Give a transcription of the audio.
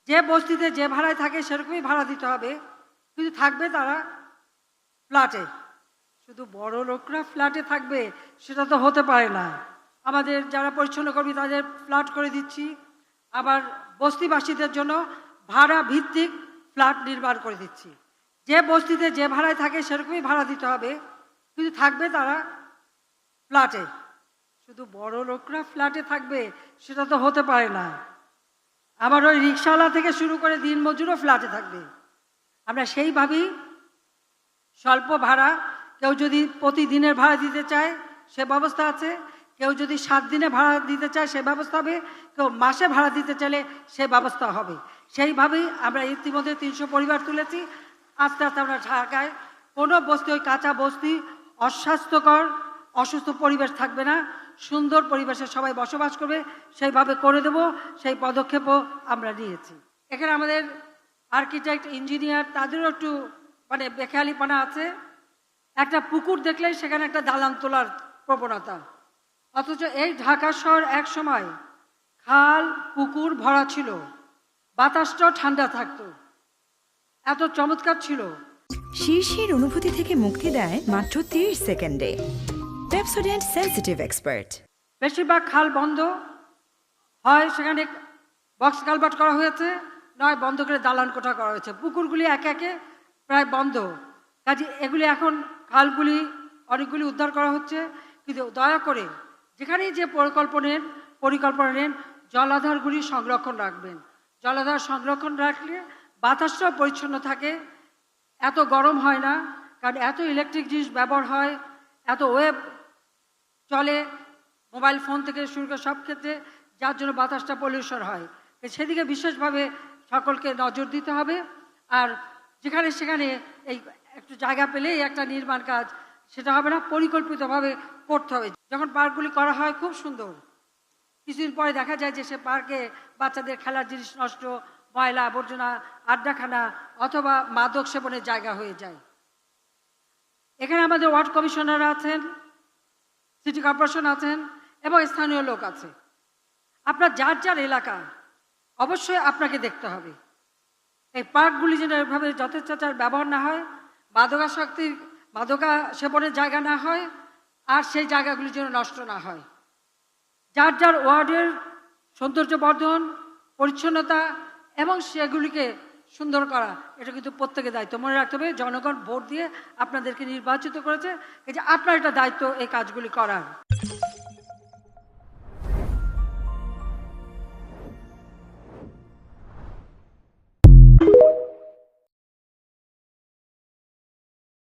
যে বস্তিতে যে ভাড়ায় থাকে সেরকমই ভাড়া দিতে হবে, কিন্তু থাকবে তারা ফ্ল্যাটে। শুধু বড় লোকরা ফ্ল্যাটে থাকবে সেটা তো হতে পারে না। আমাদের যারা পরিচ্ছন্ন কর্মী তাদের ফ্ল্যাট করে দিচ্ছি, আবার বস্তিবাসীদের জন্য ভাড়া ভিত্তিক ফ্ল্যাট নির্মাণ করে দিচ্ছি। যে বস্তিতে যে ভাড়ায় থাকে সেরকমই ভাড়া দিতে হবে, কিন্তু থাকবে তারা ফ্ল্যাটে। শুধু বড় লোকরা ফ্ল্যাটে থাকবে সেটা তো হতে পারে না। আবার ওই রিক্সাওয়ালা থেকে শুরু করে দিনমজুরও ফ্ল্যাটে থাকবে। আমরা সেইভাবেই স্বল্প ভাড়া, কেউ যদি প্রতিদিনের ভাড়া দিতে চায় সে ব্যবস্থা আছে, কেউ যদি 7 দিনে ভাড়া দিতে চায় সে ব্যবস্থা হবে, কেউ মাসে ভাড়া দিতে চাইলে সে ব্যবস্থা হবে। সেইভাবেই আমরা ইতিমধ্যে 300 পরিবার তুলেছি। আস্তে আস্তে আমরা ঢাকায় কোনো বস্তি, ওই কাঁচা বস্তি, অস্বাস্থ্যকর অসুস্থ পরিবেশ থাকবে না, সুন্দর পরিবেশে সবাই বসবাস করবে, সেইভাবে করে দেব। সেই পদক্ষেপও আমরা নিয়েছি। এখানে আমাদের আর্কিটেক্ট, ইঞ্জিনিয়ার তাদেরও একটু মানে বেখেয়ালিপনা আছে। একটা পুকুর দেখলে সেখানে একটা দালান তোলার প্রবণতা, অথচ এই ঢাকা শহর এক সময় খাল পুকুর ভরা ছিল, বাতাসটাও ঠান্ডা থাকতো, এত চমৎকার ছিল। শীর্ষের অনুভূতি থেকে মুক্তি দেয় মাত্র 30 সেকেন্ডে পেপসোডেন্ট সেনসিটিভ এক্সপার্ট। বেশিরভাগ খাল বন্ধ হয়, সেখানে বক্স কালভার্ট করা হয়েছে, নয় বন্ধ করে দালান কোঠা করা হয়েছে। পুকুরগুলি একে একে প্রায় বন্ধ। কাজে এগুলি এখন খালগুলি অনেকগুলি উদ্ধার করা হচ্ছে, কিন্তু দয়া করে যেখানেই যে পরিকল্পনা নেন জলাধারগুলি সংরক্ষণ রাখবেন। জলাধার সংরক্ষণ রাখলে বাতাসটাও পরিচ্ছন্ন থাকে, এত গরম হয় না, কারণ এত ইলেকট্রিক জিনিস ব্যবহার হয়, এত ওয়েব চলে, মোবাইল ফোন থেকে শুরু করে সব ক্ষেত্রে, যার জন্য বাতাসটা পলিউশন হয়। সেদিকে বিশেষভাবে সকলকে নজর দিতে হবে। আর যেখানে সেখানে এই একটু জায়গা পেলেই একটা নির্মাণ কাজ, সেটা হবে না, পরিকল্পিতভাবে করতে হবে। যখন পার্কগুলি করা হয় খুব সুন্দর, কিছুদিন পরে দেখা যায় যে সে পার্কে বাচ্চাদের খেলার জিনিস নষ্ট, ময়লা আবর্জনা, আড্ডাখানা অথবা মাদক সেবনের জায়গা হয়ে যায়। এখানে আমাদের ওয়ার্ড কমিশনার আছেন, সিটি কর্পোরেশন আছেন এবং স্থানীয় লোক আছে। আপনার যার যার এলাকা অবশ্যই আপনাকে দেখতে হবে এই পার্কগুলি যেন এভাবে যথেচ্ছাচার ব্যবহার না হয়, মাদকা সেবনের জায়গা না হয়, আর সেই জায়গাগুলি যেন নষ্ট না হয়। যার যার ওয়ার্ডের সৌন্দর্য বর্ধন, পরিচ্ছন্নতা এবং সেগুলিকে সুন্দর করা, এটা কিন্তু প্রত্যেকের দায়িত্ব। মনে রাখতে হবে জনগণ ভোট দিয়ে আপনাদেরকে নির্বাচিত করেছে, এই যে আপনার এটা দায়িত্ব এই কাজগুলি করার।